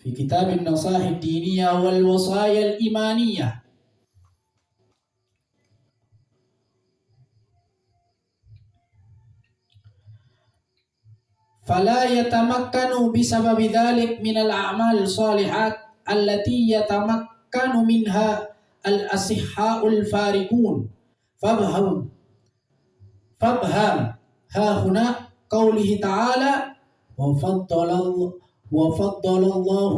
fi kitabin nasahid diniyah wal wasaya al-imaniyah. Fala yatamakkanu bisababi dzalik minal a'mal shalihat allati yatamakkanu minha al-asihhaul farikun. Fabham ha huna qawlihi ta'ala wa faddalallahu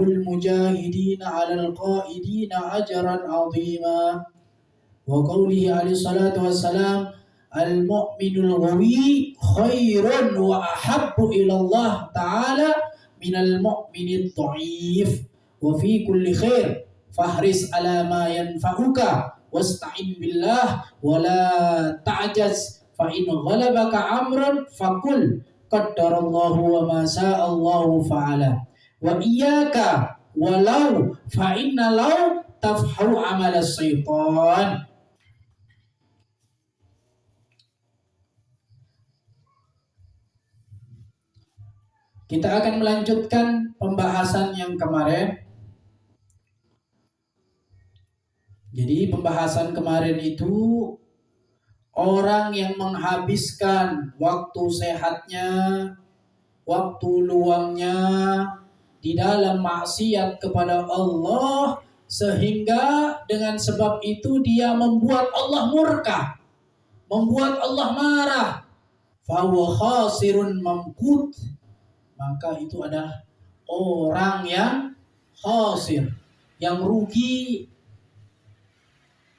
al-mujahidina 'alal qa'idina ajran 'azima. Wa qawlihi alaihi salatu wassalam al-mu'minul ghawi khairun wa ahabbu ila Allah ta'ala minal mu'minid dha'if wa fi kulli khair fahris ala ma yanfa'uka wasta'in billah wa la ta'jaz fa in ghalabaka amran faqul qaddarallahu wa ma sa'allahu fa'ala wa iyyaka walau fa inna law tafhu amal as-syaitan. Kita akan melanjutkan pembahasan yang kemarin. Jadi pembahasan kemarin itu orang yang menghabiskan waktu sehatnya, waktu luangnya di dalam maksiat kepada Allah, sehingga dengan sebab itu dia membuat Allah murka, membuat Allah marah. Fahuwa khasirun mamqut, maka itu adalah orang yang khasir, yang rugi,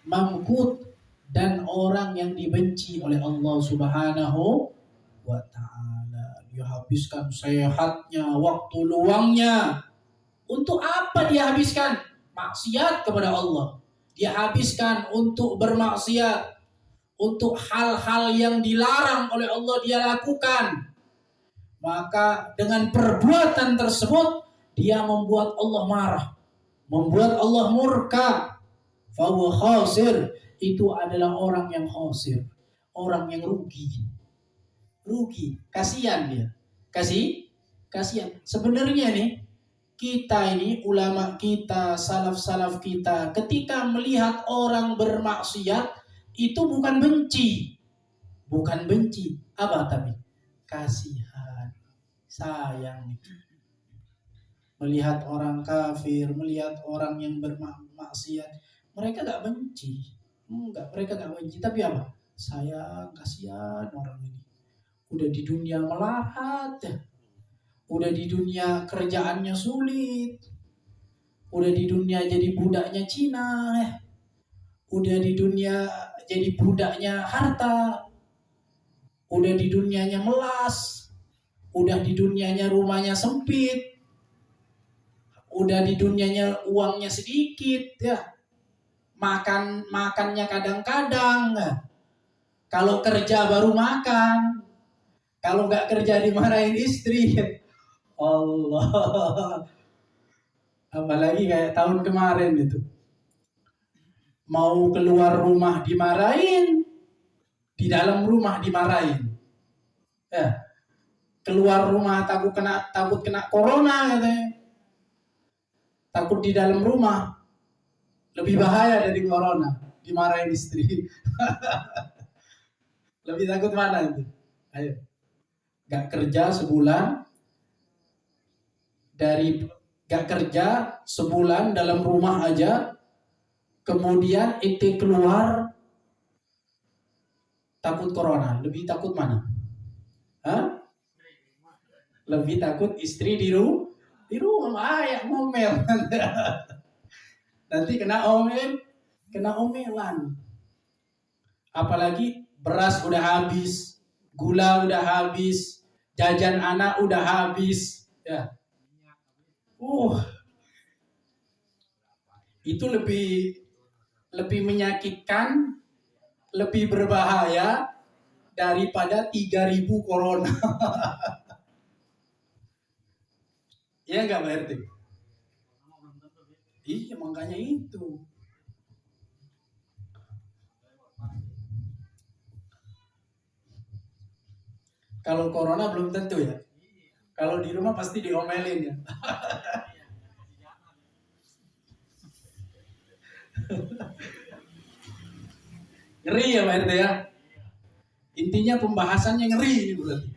mamkut, dan orang yang dibenci oleh Allah Subhanahu wa ta'ala. Dia habiskan sehatnya, waktu luangnya. Untuk apa dia habiskan? Maksiat kepada Allah. Dia habiskan untuk bermaksiat, untuk hal-hal yang dilarang oleh Allah dia lakukan. Maka dengan perbuatan tersebut dia membuat Allah marah, membuat Allah murka. Fahuwa khasir, itu adalah orang yang khasir, orang yang rugi. Kasihan dia. Kasihan. Sebenarnya nih, kita ini, ulama kita, salaf kita, ketika melihat orang bermaksiat itu bukan benci. Apa tapi? Kasihan, sayang. Melihat orang kafir, melihat orang yang bermaksiat, mereka gak benci. Mereka gak benci. Tapi apa? Sayang, kasihan orang ini. Udah di dunia melarat ya. Udah di dunia kerjaannya sulit. Udah di dunia jadi budaknya Cina ya. Udah di dunia jadi budaknya harta. Udah di dunianya melas, udah di dunianya rumahnya sempit, udah di dunianya uangnya sedikit ya, makannya kadang-kadang, kalau kerja baru makan, kalau nggak kerja dimarahin istri. Allah, apalagi kayak tahun kemarin itu, mau keluar rumah dimarahin, di dalam rumah dimarahin. Ya. Keluar rumah takut kena corona katanya. Takut di dalam rumah. Lebih bahaya dari corona, dimarahin istri. Lebih takut mana itu? Ayo. Gak kerja sebulan dalam rumah aja, kemudian ente keluar takut corona, lebih takut mana? Hah? Lebih takut istri di rumah ayah ngomel. Nanti kena omelan. Apalagi beras udah habis, gula udah habis, jajan anak udah habis, ya. Itu lebih menyakitkan, lebih berbahaya daripada 3.000 corona. Iya nggak Pak RT? Iya, makanya itu. Kalau corona belum tentu ya. Kalau di rumah pasti diomelin ya. Ngeri ya Pak RT ya. Intinya pembahasannya ngeri ini berarti.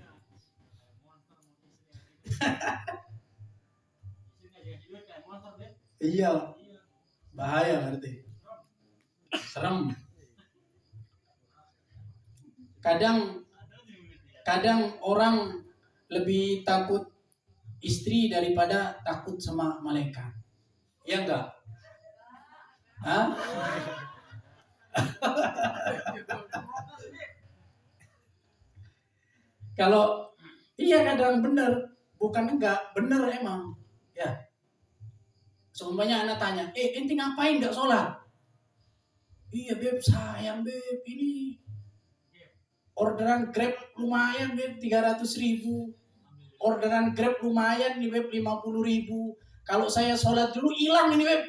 Iya, bahaya berarti. Serem. Kadang orang lebih takut istri daripada takut sama malaikat. Iya enggak? Hah? Kalau iya kadang bener, bukan enggak, bener emang. Ya. Seumpamanya anak tanya, ente ngapain enggak sholat? Iya beb, sayang beb, ini orderan Grab lumayan beb, 300.000. Orderan Grab lumayan nih beb, 50.000. Kalau saya sholat dulu hilang ini beb.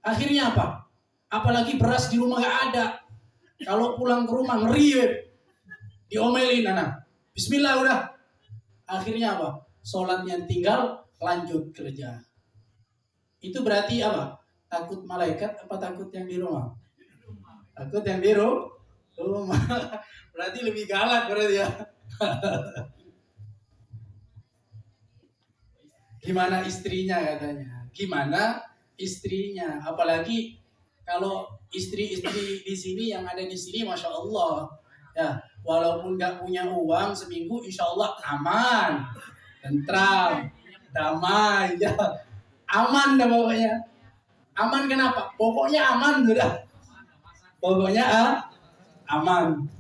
Akhirnya apa? Apalagi beras di rumah gak ada. Kalau pulang ke rumah ngeri beb. Diomelin anak. Bismillah udah. Akhirnya apa? Sholatnya tinggal, lanjut kerja. Itu berarti apa? Takut malaikat apa takut yang di rumah? Takut yang di rumah. Berarti lebih galak berarti ya. Gimana istrinya katanya? Gimana istrinya? Apalagi kalau istri-istri di sini yang ada di sini, masya Allah, ya walaupun nggak punya uang seminggu, insya Allah aman, tentram, damai, ya aman dah pokoknya. Aman kenapa? Pokoknya aman sudah. Pokoknya aman.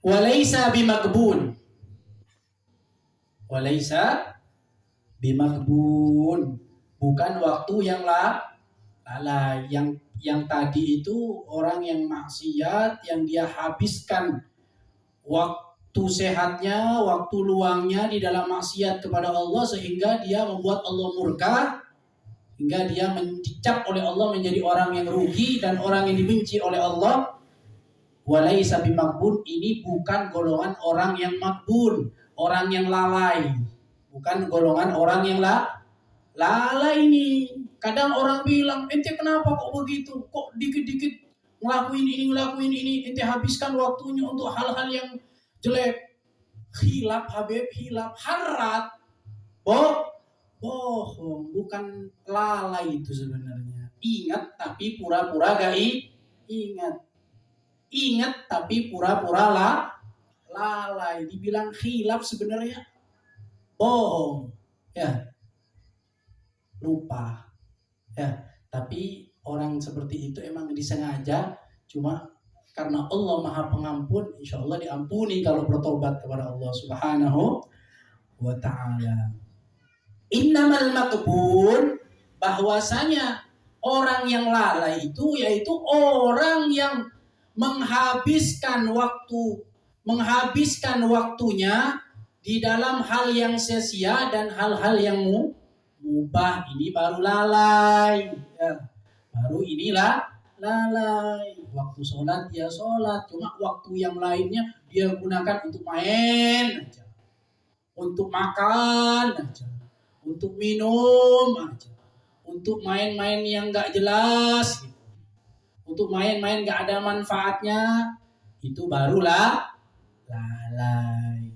Walaisa bimakbun. Walaisa bimakbun. Bukan waktu yang lalai. Yang tadi itu orang yang maksiat, yang dia habiskan waktu sehatnya, waktu luangnya di dalam maksiat kepada Allah sehingga dia membuat Allah murka, hingga dia dicap oleh Allah menjadi orang yang rugi dan orang yang dibenci oleh Allah. Walaisa bimakbun, ini bukan golongan orang yang makbun, orang yang lalai. Bukan golongan orang yang lalai ini. Kadang orang bilang, ente kenapa kok begitu? Kok dikit-dikit ngelakuin ini, ente habiskan waktunya untuk hal-hal yang jelek. Hilap Habib, hilap, harat. Bohong, bukan lalai itu sebenarnya. Ingat tapi pura-pura gak ingat. Ingat tapi pura-pura lalai. Dibilang khilaf sebenarnya bohong. Ya. Lupa. Ya. Tapi orang seperti itu emang disengaja, cuma karena Allah Maha Pengampun, insya Allah diampuni kalau bertobat kepada Allah Subhanahu wa ta'ala. Innamal makbun, bahwasanya orang yang lalai itu yaitu orang yang menghabiskan waktunya di dalam hal yang sia-sia dan hal-hal yang mubah. Ini baru lalai ya. Baru inilah lalai. Waktu sholat dia sholat, cuma waktu yang lainnya dia gunakan untuk main aja, untuk makan aja, untuk minum aja, untuk main-main yang gak jelas gitu. Untuk main-main gak ada manfaatnya, itu barulah lalai.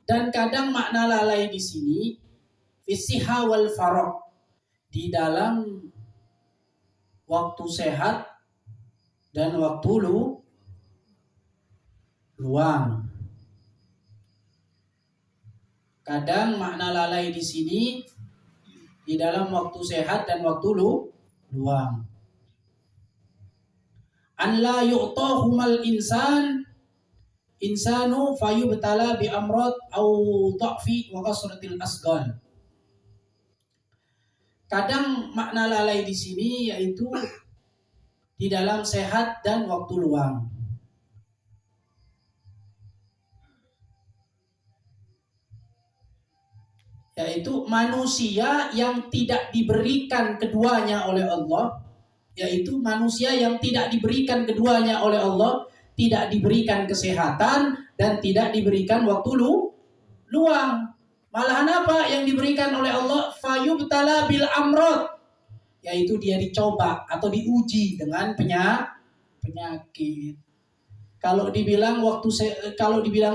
Dan kadang makna lalai di sini fisiha wal farok, di dalam waktu sehat dan waktu luang. Kadang makna lalai di sini di dalam waktu sehat dan waktu luang. An la yu'tahumal insan insanu fayubtala bi amrad au dha'fi wa kasratil asgal. Kadang makna lalai di sini yaitu di dalam sehat dan waktu luang. Yaitu manusia yang tidak diberikan keduanya oleh Allah, yaitu manusia yang tidak diberikan keduanya oleh Allah, tidak diberikan kesehatan dan tidak diberikan waktu luang. Malahan apa yang diberikan oleh Allah? Fayubtala bil amrod, yaitu dia dicoba atau diuji dengan penyakit. Kalau dibilang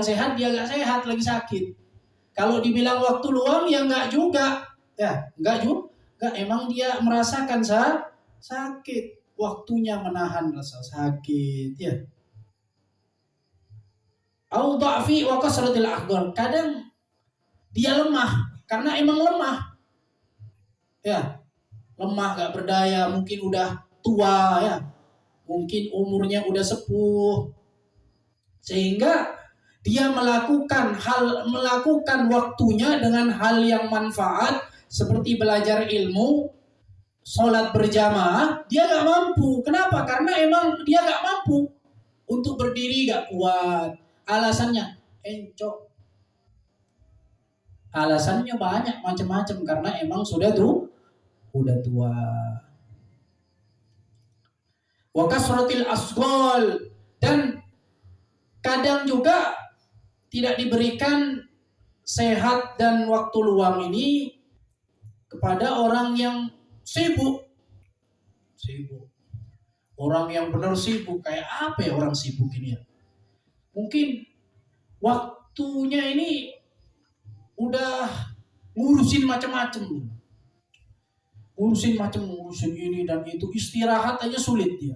sehat, dia nggak sehat, lagi sakit. Kalau dibilang waktu luang, ya nggak juga. Ya, nggak juga. Emang dia merasakan sakit. Waktunya menahan rasa sakit. Ya. Au dha'fi wa kasratil aqdar. Kadang dia lemah karena emang lemah. Ya. Lemah, nggak berdaya, mungkin udah tua ya. Mungkin umurnya udah sepuh. Sehingga dia melakukan waktunya dengan hal yang manfaat seperti belajar ilmu, sholat berjamaah, dia gak mampu. Kenapa? Karena emang dia gak mampu. Untuk berdiri gak kuat. Alasannya encok. Alasannya banyak macam-macam karena emang udah tua. Wa kasratil asghal, dan kadang juga tidak diberikan sehat dan waktu luang ini kepada orang yang sibuk. Orang yang benar sibuk. Kayak apa ya orang sibuk ini ya? Mungkin waktunya ini udah ngurusin macam-macam. Ngurusin ini dan itu. Istirahat aja sulit dia.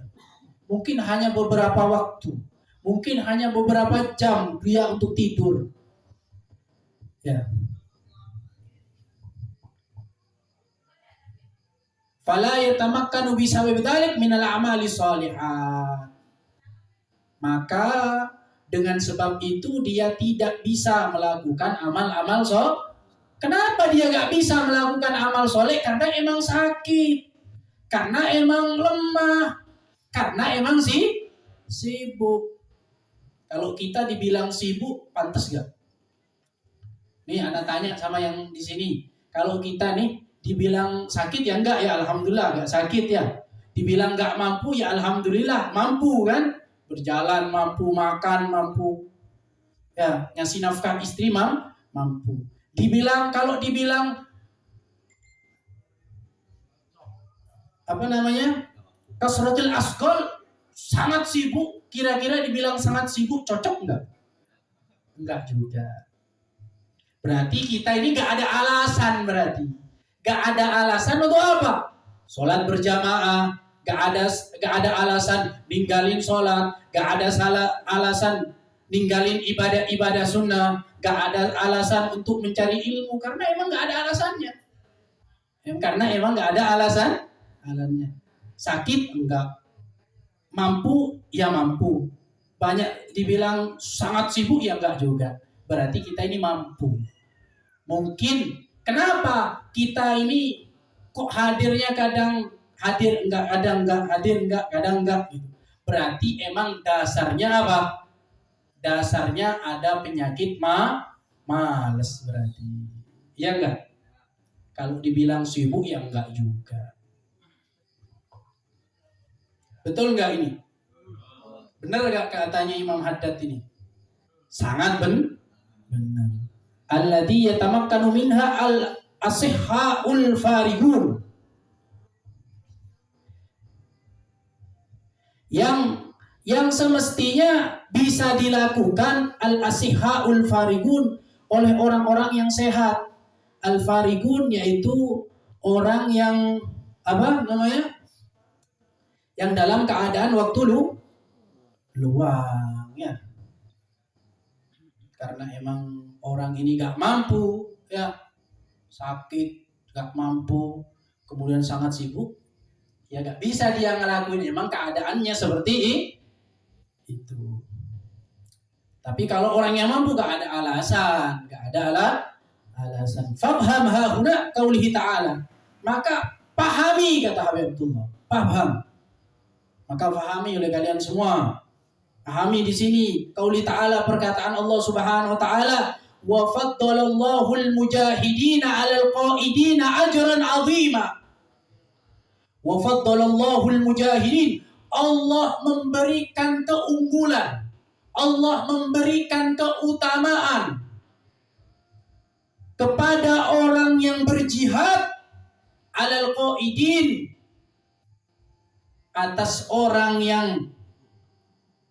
Mungkin hanya beberapa waktu. Mungkin hanya beberapa jam dia untuk tidur. Ya. Fala yatamakkanu bisababi dzalik minal a'mali shalihat. Maka dengan sebab itu dia tidak bisa melakukan amal-amal soleh. Kenapa dia gak bisa melakukan amal soleh? Karena emang sakit. Karena emang lemah. Karena emang sibuk. Kalau kita dibilang sibuk, pantas gak? Nih, Anda tanya sama yang di sini. Kalau kita nih dibilang sakit ya enggak, ya alhamdulillah enggak sakit ya. Dibilang enggak mampu ya alhamdulillah mampu kan? Berjalan mampu, makan mampu. Ya, ngasih nafkah istri mampu. Kalau dibilang kasratul asghal, sangat sibuk. Kira-kira dibilang sangat sibuk cocok enggak? Enggak juga. Berarti kita ini enggak ada alasan berarti. Enggak ada alasan untuk apa? Sholat berjamaah, enggak ada alasan ninggalin sholat, enggak ada alasan ninggalin ibadah sunnah, enggak ada alasan untuk mencari ilmu karena emang enggak ada alasannya. Karena emang enggak ada alasannya. Sakit enggak. Mampu, ya mampu. Banyak dibilang sangat sibuk, ya enggak juga. Berarti kita ini mampu. Mungkin, kenapa kita ini kok hadirnya kadang hadir enggak, kadang enggak gitu. Berarti emang dasarnya apa? Dasarnya ada penyakit males berarti. Ya enggak? Kalau dibilang sibuk, ya enggak juga. Betul nggak ini? Benar nggak katanya Imam Haddad ini? Sangat benar. Alladzi yatamakkanu minha al-asihhaul farigun. Yang semestinya bisa dilakukan al-asihhaul farigun oleh orang-orang yang sehat. Al-farigun yaitu orang yang yang dalam keadaan waktu luang ya. Karena emang orang ini gak mampu ya, sakit, gak mampu, kemudian sangat sibuk, ya gak bisa dia ngelakuin. Emang keadaannya seperti itu. Tapi kalau orang yang mampu gak ada alasan, alasan. Fafham hahuna qaulihi ta'ala. Maka pahami, kata Habib Abdullah. Paham. Maka pahami oleh kalian semua. Pahami di sini qauli ta'ala, perkataan Allah Subhanahu wa taala, wa faddalallahu al-mujahidina 'alal qa'idina ajran 'azima. Wa faddalallahu al-mujahidin. Allah memberikan keunggulan. Allah memberikan keutamaan kepada orang yang berjihad 'alal qa'idin, atas orang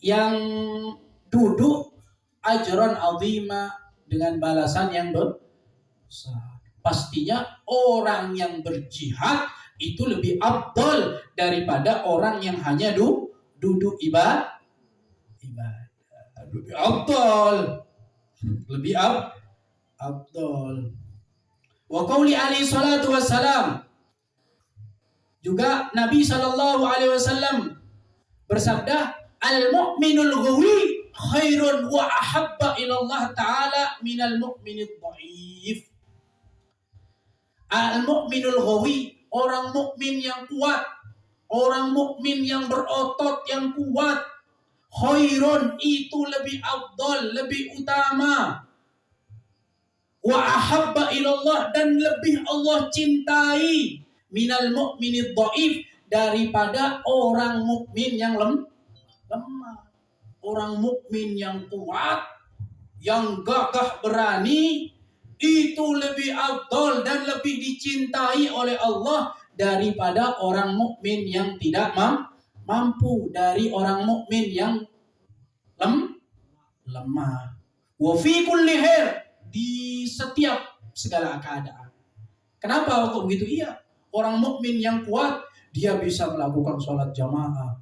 yang duduk, ajron azima, dengan balasan yang besar. Pastinya orang yang berjihad itu lebih afdal daripada orang yang hanya duduk ibadah. Lebih afdal. Wa qauli alaihi salatu wassalam. Juga Nabi SAW bersabda, al-mu'minul ghawi khairun wa ahabba ilallah ta'ala minal mu'minid dhaif. Al-mu'minul ghawi, orang mukmin yang kuat, orang mukmin yang berotot, yang kuat, khairun, itu lebih afdal, lebih utama, wa ahabba ilallah, dan lebih Allah cintai, minal mu'minid dhaif, daripada orang mukmin yang lemah. Orang mukmin yang kuat, yang gagah berani, itu lebih afdal dan lebih dicintai oleh Allah daripada orang mukmin yang tidak mampu, dari orang mukmin yang lemah. Wa fi kulli khair, di setiap segala keadaan. Kenapa kok begitu? Iya, orang mukmin yang kuat, dia bisa melakukan sholat jamaah,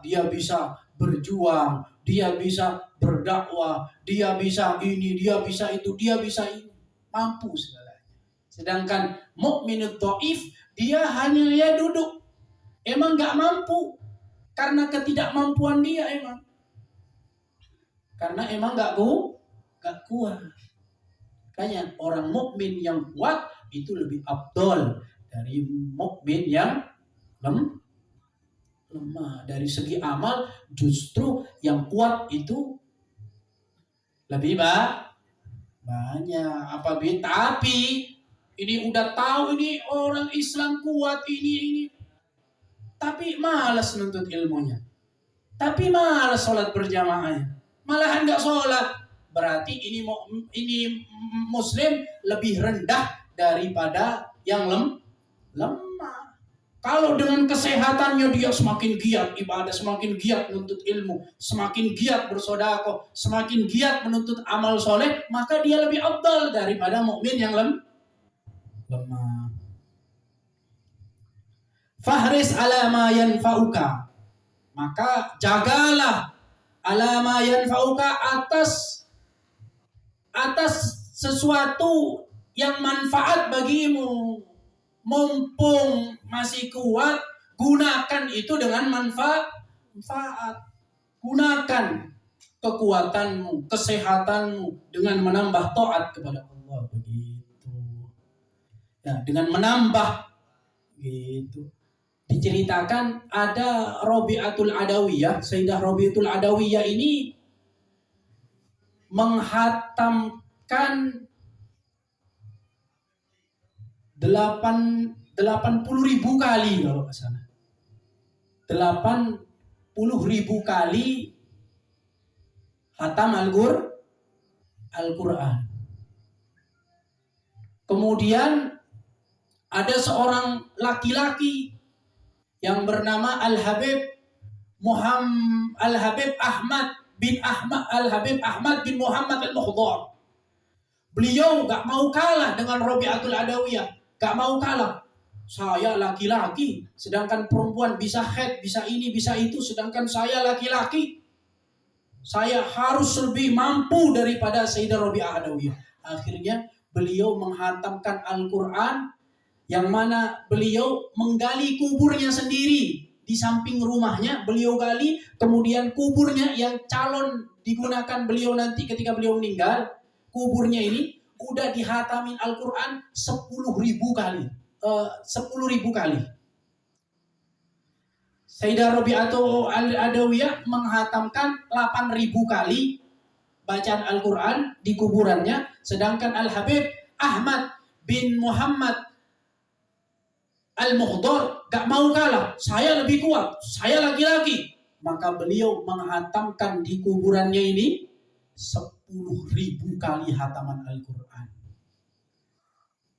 dia bisa berjuang, dia bisa berdakwah, dia bisa ini, dia bisa itu, dia bisa ini, mampu segalanya. Sedangkan mukminut dhaif, dia hanya ya duduk, emang nggak mampu karena ketidakmampuan dia, karena emang nggak kuat. Makanya orang mukmin yang kuat itu lebih afdal dari mukmin yang lemah. Dari segi amal justru yang kuat itu lebih banyak. Tapi ini udah tahu ini orang Islam kuat ini, tapi malas nuntut ilmunya, tapi malas sholat berjamaahnya, malahan nggak sholat. Berarti ini muslim lebih rendah daripada yang lemah. Kalau dengan kesehatannya dia semakin giat ibadah, semakin giat menuntut ilmu, semakin giat bersedekah, semakin giat menuntut amal soleh, maka dia lebih afdal daripada mukmin yang lemah. Fahris ala ma yanfa'uka, maka jagalah ala ma yanfa'uka, atas sesuatu yang manfaat bagimu. Mumpung masih kuat, gunakan itu dengan manfaat. Gunakan kekuatanmu, kesehatanmu dengan menambah taat kepada Allah, begitu. Ya, dengan menambah gitu. Diceritakan ada Rabi'atul Adawiyah, Sayyidah Rabi'atul Adawiyah ini menghatamkan 80.000 kali kalau nggak salah. 80.000 kali khatam Al-Quran. Kemudian ada seorang laki-laki yang bernama Al-Habib Ahmad bin Muhammad Al-Mukhdar. Beliau gak mau kalah dengan Rabi'atul Adawiyah, gak mau kalah. Saya laki-laki, sedangkan perempuan bisa haid, bisa ini, bisa itu, sedangkan saya laki-laki. Saya harus lebih mampu daripada Sayyidah Rabi'ah Adawiyah. Akhirnya beliau menghatamkan Al-Quran, yang mana beliau menggali kuburnya sendiri, di samping rumahnya beliau gali, kemudian kuburnya yang calon digunakan beliau nanti ketika beliau meninggal, kuburnya ini udah dihatamin Al-Quran 10.000 kali. 10.000 kali. Sayyidah Rabi'atul Adawiyah menghatamkan 8.000 kali bacaan Al-Quran di kuburannya, sedangkan Al-Habib Ahmad bin Muhammad Al-Mukhdar gak mau kalah, saya lebih kuat, saya laki-laki. Maka beliau menghatamkan di kuburannya ini 10.000 kali hataman Al-Quran.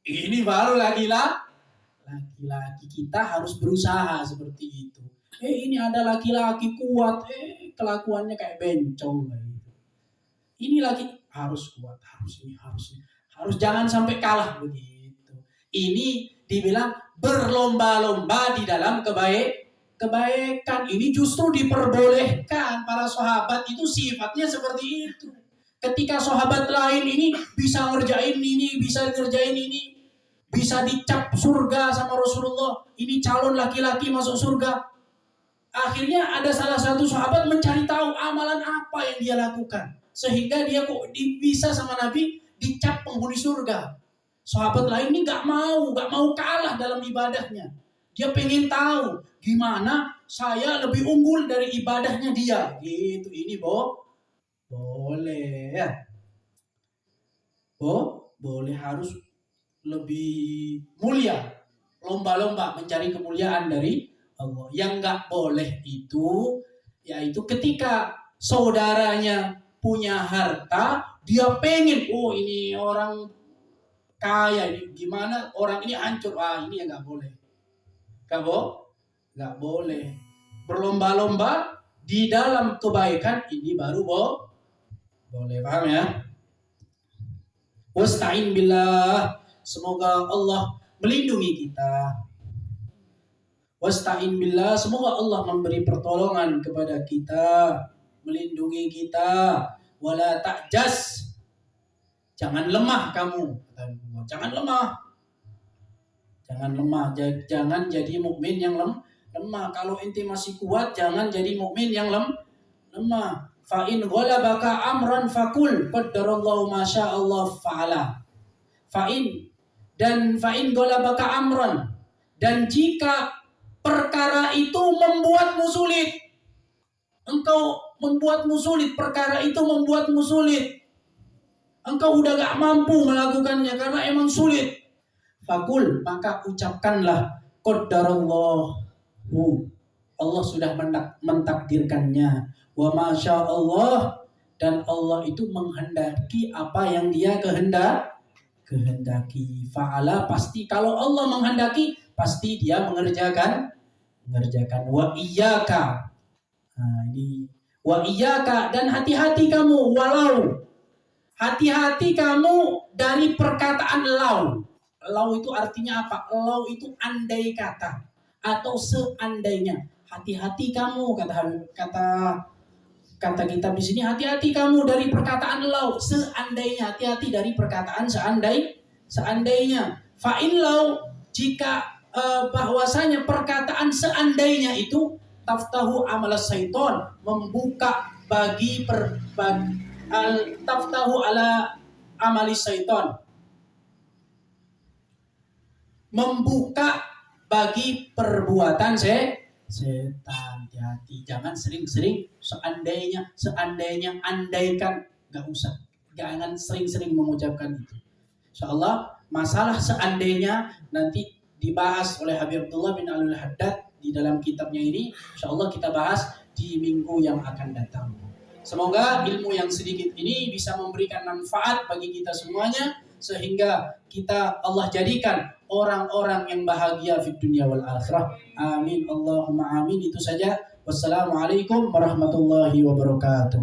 Ini baru laki-laki, kita harus berusaha seperti itu. Ini ada laki-laki kuat, kelakuannya kayak bencong. Ini laki harus kuat, harus jangan sampai kalah begitu. Ini dibilang berlomba-lomba di dalam kebaikan. Ini justru diperbolehkan. Para sahabat itu sifatnya seperti itu. Ketika sahabat lain ini bisa ngerjain ini, bisa ngerjain ini, bisa dicap surga sama Rasulullah, ini calon laki-laki masuk surga. Akhirnya ada salah satu sahabat mencari tahu amalan apa yang dia lakukan, sehingga dia kok bisa sama Nabi dicap penghuni surga. Sahabat lain ini gak mau kalah dalam ibadahnya. Dia pengen tahu gimana saya lebih unggul dari ibadahnya dia. Gitu, ini boleh ya. Boleh, harus lebih mulia. Lomba-lomba mencari kemuliaan dari Allah. Yang gak boleh itu, yaitu ketika saudaranya punya harta, dia pengen, ini orang kaya, ini gimana orang ini hancur, ini yang gak boleh. Gak boleh. Berlomba-lomba di dalam kebaikan, ini baru boleh, paham ya? Wasta'in billah, semoga Allah melindungi kita. Wasta'in billah, semoga Allah memberi pertolongan kepada kita, melindungi kita. Wala ta'jas, jangan lemah kamu. Jangan lemah, jangan jadi mukmin yang lemah. Kalau ente masih kuat, jangan jadi mukmin yang lemah. Fa in ghalabaka amran fakul qaddarallahu ma sya'allah fa'ala. Fa in ghalabaka amran, dan jika perkara itu membuatmu sulit, engkau membuatmu sulit, perkara itu membuatmu sulit, engkau udah gak mampu melakukannya karena emang sulit, fakul, maka ucapkanlah qaddarallahu, Allah sudah mentakdirkannya, wa masya Allah, dan Allah itu menghendaki apa yang dia kehendaki. Fa'ala, pasti kalau Allah menghendaki pasti dia mengerjakan. Wa iyyaka, ini wa iyyaka, dan hati-hati kamu, walau, hati-hati kamu dari perkataan lau. Lau itu artinya apa? Lau itu andai kata atau seandainya. Hati-hati kamu, kata kitab di sini, hati-hati kamu dari perkataan lau, seandainya, hati-hati dari perkataan seandainya. Fa'in lau, jika bahwasanya perkataan seandainya itu taftahu amalas syaiton, membuka taftahu ala amalis syaiton, membuka bagi perbuatan setan. Hati-hati, jangan sering-sering seandainya, andaikan, gak usah, jangan sering-sering mengucapkan itu. Insyaallah masalah seandainya nanti dibahas oleh Habib Abdullah bin Alul Haddad di dalam kitabnya ini. Insyaallah kita bahas di minggu yang akan datang. Semoga ilmu yang sedikit ini bisa memberikan manfaat bagi kita semuanya, sehingga kita Allah jadikan orang-orang yang bahagia di dunia wal akhirah. Amin Allahumma amin. Itu saja. Wassalamualaikum warahmatullahi wabarakatuh.